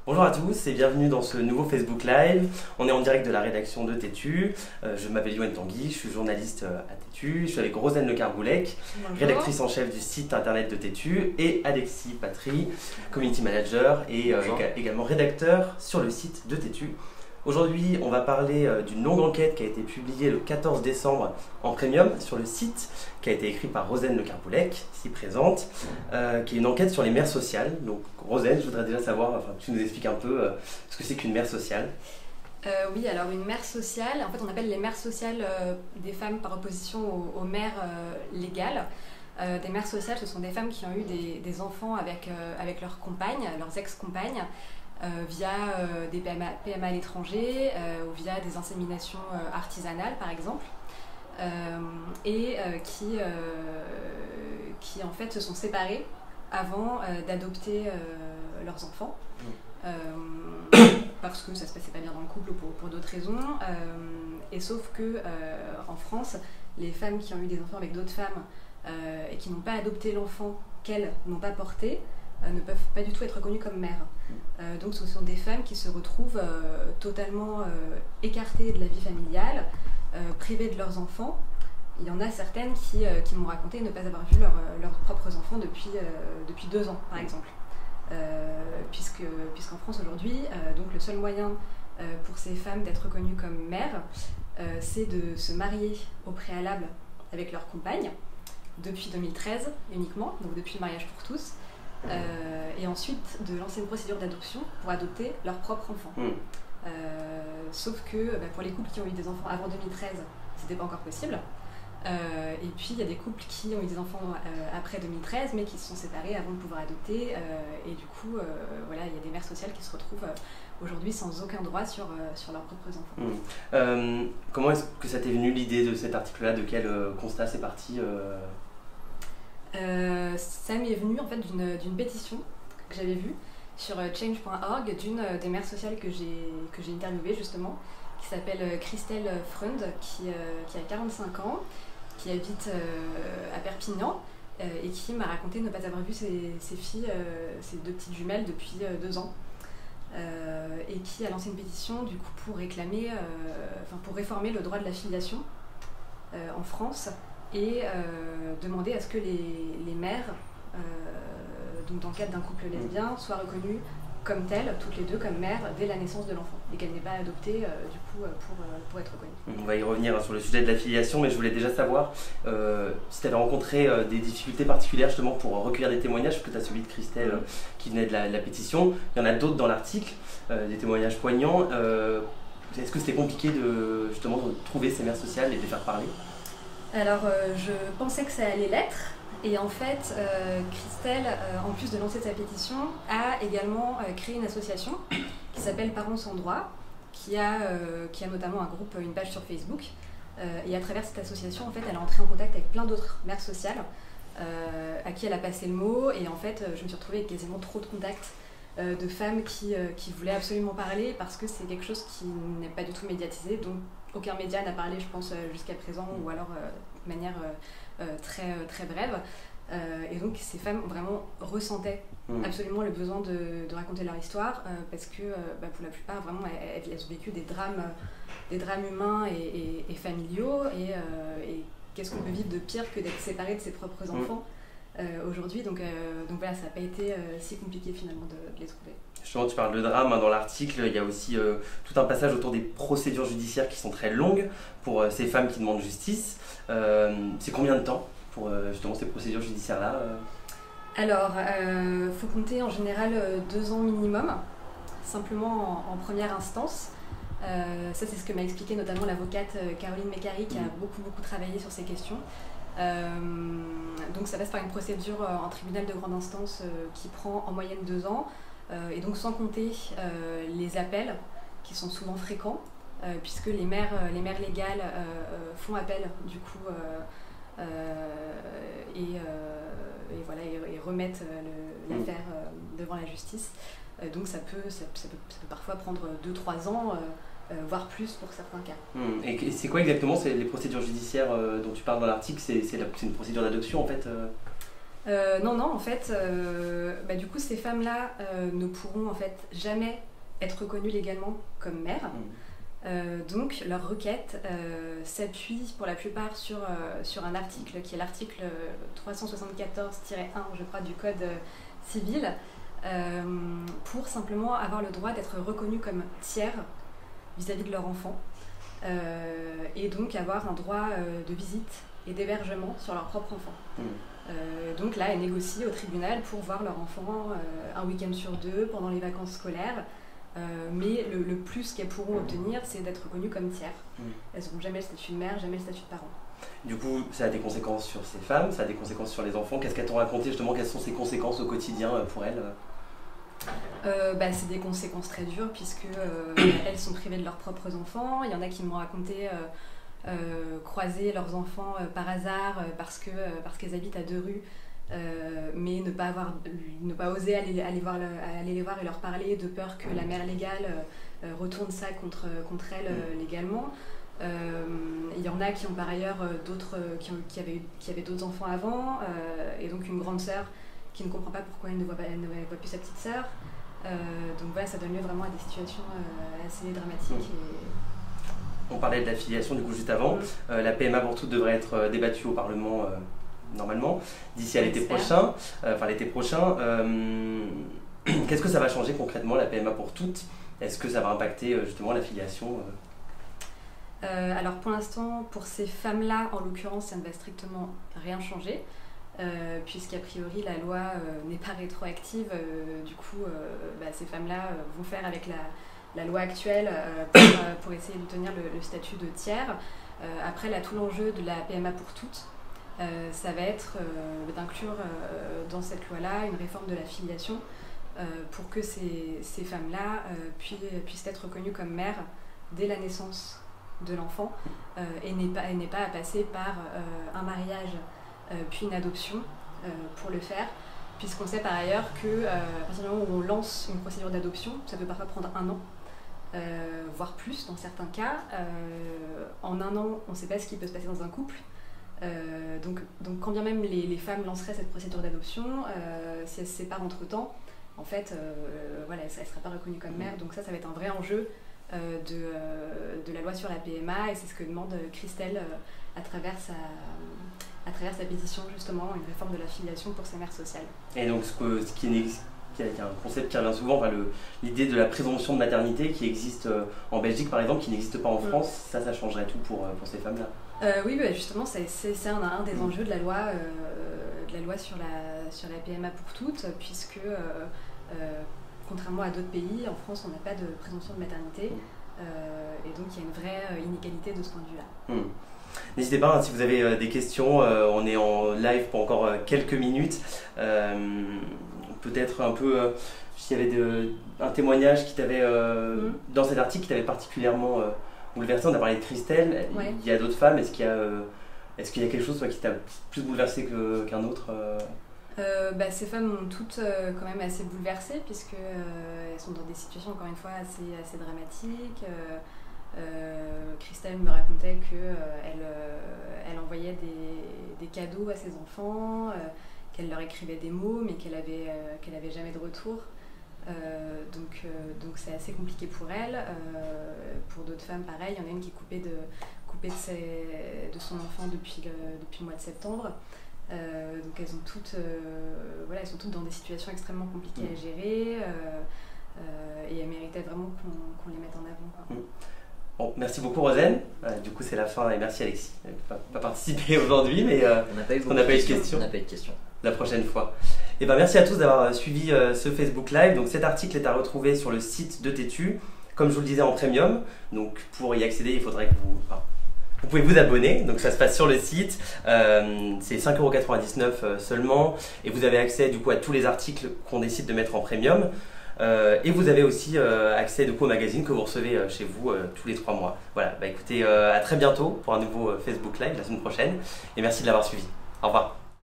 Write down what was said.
Bonjour à tous et bienvenue dans ce nouveau Facebook Live. On est en direct de la rédaction de Tétu. Je m'appelle Yoann Tanguy, je suis journaliste à Tétu. Je suis avec Rosane Le Carboulec, rédactrice en chef du site internet de Tétu, et Alexis Patry, community manager et également rédacteur sur le site de Tétu. Aujourd'hui, on va parler d'une longue enquête qui a été publiée le 14 décembre en premium sur le site, qui a été écrite par Rosane Le Carboulec, ici présente, qui est une enquête sur les mères sociales. Donc Rosane, je voudrais déjà savoir, que tu nous expliques un peu ce que c'est qu'une mère sociale. Oui, alors une mère sociale, en fait on appelle les mères sociales des femmes par opposition aux mères légales. Des mères sociales, ce sont des femmes qui ont eu des enfants avec leurs compagnes, leurs ex-compagnes, via des PMA à l'étranger ou via des inséminations artisanales par exemple, qui en fait se sont séparées avant d'adopter leurs enfants. Parce que ça se passait pas bien dans le couple ou pour d'autres raisons, et sauf que en France, les femmes qui ont eu des enfants avec d'autres femmes et qui n'ont pas adopté l'enfant qu'elles n'ont pas porté ne peuvent pas du tout être reconnues comme mères. Donc ce sont des femmes qui se retrouvent totalement écartées de la vie familiale, privées de leurs enfants. Il y en a certaines qui m'ont raconté ne pas avoir vu leurs propres enfants depuis 2 ans par exemple. Puisqu'en France aujourd'hui, donc le seul moyen pour ces femmes d'être reconnues comme mères, c'est de se marier au préalable avec leur compagne, depuis 2013 uniquement, donc depuis le mariage pour tous, et ensuite de lancer une procédure d'adoption pour adopter leur propre enfant. Sauf que pour les couples qui ont eu des enfants avant 2013, c'était pas encore possible. Et puis il y a des couples qui ont eu des enfants après 2013 mais qui se sont séparés avant de pouvoir adopter, et du coup voilà, il y a des mères sociales qui se retrouvent aujourd'hui sans aucun droit sur leurs propres enfants. Comment est-ce que ça t'est venu l'idée de cet article-là? De quel constat c'est parti? Ça m'est venu en fait d'une pétition que j'avais vue sur change.org d'une des mères sociales que j'ai interviewée justement, qui s'appelle Christelle Freund, qui a 45 ans, qui habite à Perpignan, et qui m'a raconté ne pas avoir vu ses filles, ses 2 petites jumelles depuis 2 ans, et qui a lancé une pétition du coup pour réclamer, pour réformer le droit de la filiation en France, et demander à ce que les mères, donc dans le cadre d'un couple lesbien, soient reconnues comme telles, toutes les deux comme mères, dès la naissance de l'enfant, et qu'elle n'est pas adoptée du coup pour être reconnue. On va y revenir sur le sujet de la filiation, mais je voulais déjà savoir si tu avais rencontré des difficultés particulières justement pour recueillir des témoignages, parce que tu as celui de Christelle qui venait de la pétition, il y en a d'autres dans l'article, des témoignages poignants. Est-ce que c'était compliqué de trouver ces mères sociales et de les faire parler? Alors je pensais que ça allait l'être. Et en fait, Christelle, en plus de lancer sa pétition, a également créé une association qui s'appelle Parents sans droit, qui a notamment un groupe, une page sur Facebook. Et à travers cette association, en fait, elle a entré en contact avec plein d'autres mères sociales à qui elle a passé le mot. Et en fait, je me suis retrouvée avec quasiment trop de contacts de femmes qui voulaient absolument parler, parce que c'est quelque chose qui n'est pas du tout médiatisé. Donc aucun média n'a parlé, je pense, jusqu'à présent, ou alors de manière très brève. Et donc ces femmes vraiment ressentaient absolument le besoin de raconter leur histoire, parce que pour la plupart, vraiment, elles ont vécu des drames humains et familiaux, et qu'est-ce qu'on peut vivre de pire que d'être séparé de ses propres enfants aujourd'hui. Donc voilà, ça n'a pas été si compliqué finalement de les trouver. Justement, tu parles de drame dans l'article, il y a aussi tout un passage autour des procédures judiciaires qui sont très longues pour ces femmes qui demandent justice. C'est combien de temps pour justement ces procédures judiciaires-là? Alors, faut compter en général 2 ans minimum, simplement en première instance. Ça, c'est ce que m'a expliqué notamment l'avocate Caroline Mécari, qui a beaucoup travaillé sur ces questions. Donc ça passe par une procédure en tribunal de grande instance qui prend en moyenne 2 ans, et donc sans compter les appels qui sont souvent fréquents, puisque les mères légales font appel du coup et remettent l'affaire devant la justice. Donc ça peut parfois prendre 2-3 ans, voire plus pour certains cas. Et c'est quoi exactement les procédures judiciaires dont tu parles dans l'article? C'est une procédure d'adoption en fait? Non, en fait, du coup, ces femmes-là ne pourront en fait jamais être reconnues légalement comme mères. Donc, leur requête s'appuie pour la plupart sur un article qui est l'article 374-1, je crois, du Code civil, pour simplement avoir le droit d'être reconnus comme tiers vis-à-vis de leur enfant, et donc avoir un droit de visite et d'hébergement sur leur propre enfant. Donc là, elles négocient au tribunal pour voir leur enfant un week-end sur 2 pendant les vacances scolaires, mais le plus qu'elles pourront obtenir, c'est d'être reconnues comme tiers. Elles n'auront jamais le statut de mère, jamais le statut de parent. Du coup, ça a des conséquences sur ces femmes, ça a des conséquences sur les enfants. Qu'est-ce qu'elles t'ont raconté justement? Quelles sont ces conséquences au quotidien pour elles? C'est des conséquences très dures puisque elles sont privées de leurs propres enfants. Il y en a qui m'ont raconté croiser leurs enfants par hasard parce qu'elles habitent à 2 rues, mais ne pas oser aller les voir et leur parler de peur que la mère légale retourne ça contre elles légalement. Il y en a qui ont par ailleurs qui avaient d'autres enfants avant, et donc une grande sœur qui ne comprend pas pourquoi elle ne voit plus sa petite sœur. Donc voilà, ça donne lieu vraiment à des situations assez dramatiques. On parlait de la filiation du coup juste avant. La PMA pour toutes devrait être débattue au Parlement normalement d'ici à l'été prochain. Qu'est-ce que ça va changer concrètement, la PMA pour toutes? Est-ce que ça va impacter justement la filiation? Alors pour l'instant, pour ces femmes-là, en l'occurrence, ça ne va strictement rien changer, puisqu'a priori la loi n'est pas rétroactive. Du coup, ces femmes-là vont faire avec la loi actuelle pour essayer d'obtenir le statut de tiers. Après, là, tout l'enjeu de la PMA pour toutes, ça va être d'inclure dans cette loi-là une réforme de la filiation pour que ces femmes-là puissent être reconnues comme mères dès la naissance de l'enfant et n'aient pas à passer par un mariage puis une adoption pour le faire, puisqu'on sait par ailleurs qu'à partir du moment où on lance une procédure d'adoption, ça peut parfois prendre 1 an, voire plus dans certains cas. En 1 an, on ne sait pas ce qui peut se passer dans un couple. Donc quand bien même les femmes lanceraient cette procédure d'adoption, si elles se séparent entre-temps, en fait, elles ne seraient pas reconnues comme mères. Donc ça va être un vrai enjeu de la loi sur la PMA, et c'est ce que demande Christelle à travers sa pétition, justement, une réforme de la filiation pour ces mères sociales. Et donc il y a un concept qui revient souvent, l'idée de la présomption de maternité qui existe en Belgique par exemple, qui n'existe pas en France. Ça changerait tout pour ces femmes-là. Oui, justement, c'est un des enjeux de la loi sur la PMA pour toutes, puisque contrairement à d'autres pays, en France, on n'a pas de présomption de maternité, et donc il y a une vraie inégalité de ce point de vue-là. N'hésitez pas, si vous avez des questions, on est en live pour encore quelques minutes. Peut-être un peu, s'il y avait un témoignage qui t'avait, dans cet article, qui t'avait particulièrement bouleversé. On a parlé de Christelle, il y a d'autres femmes. Est-ce qu'il y a quelque chose qui t'a plus bouleversé qu'un autre? Ces femmes m'ont toutes quand même assez bouleversées, puisqu'elles sont dans des situations encore une fois assez dramatiques. Christelle me racontait qu'elle envoyait des cadeaux à ses enfants, qu'elle leur écrivait des mots, mais qu'elle avait jamais de retour. Donc c'est assez compliqué pour elle. Pour d'autres femmes, pareil, il y en a une qui est coupée de son enfant depuis le mois de septembre. Donc elles sont toutes dans des situations extrêmement compliquées à gérer, et elles méritaient vraiment qu'on les mette en avant, quoi. Bon, merci beaucoup Rosen. Du coup c'est la fin, et merci Alexis. Pas participé aujourd'hui, mais on n'a pas eu de questions. La prochaine fois. Et merci à tous d'avoir suivi ce Facebook Live. Donc cet article est à retrouver sur le site de Tétu, comme je vous le disais, en premium. Donc pour y accéder, il faudrait que vous pouvez vous abonner, donc ça se passe sur le site, c'est 5,99 € seulement, et vous avez accès du coup à tous les articles qu'on décide de mettre en premium, et vous avez aussi accès du coup au magazine que vous recevez chez vous tous les 3 mois. Voilà, écoutez, à très bientôt pour un nouveau Facebook Live la semaine prochaine, et merci de l'avoir suivi. Au revoir.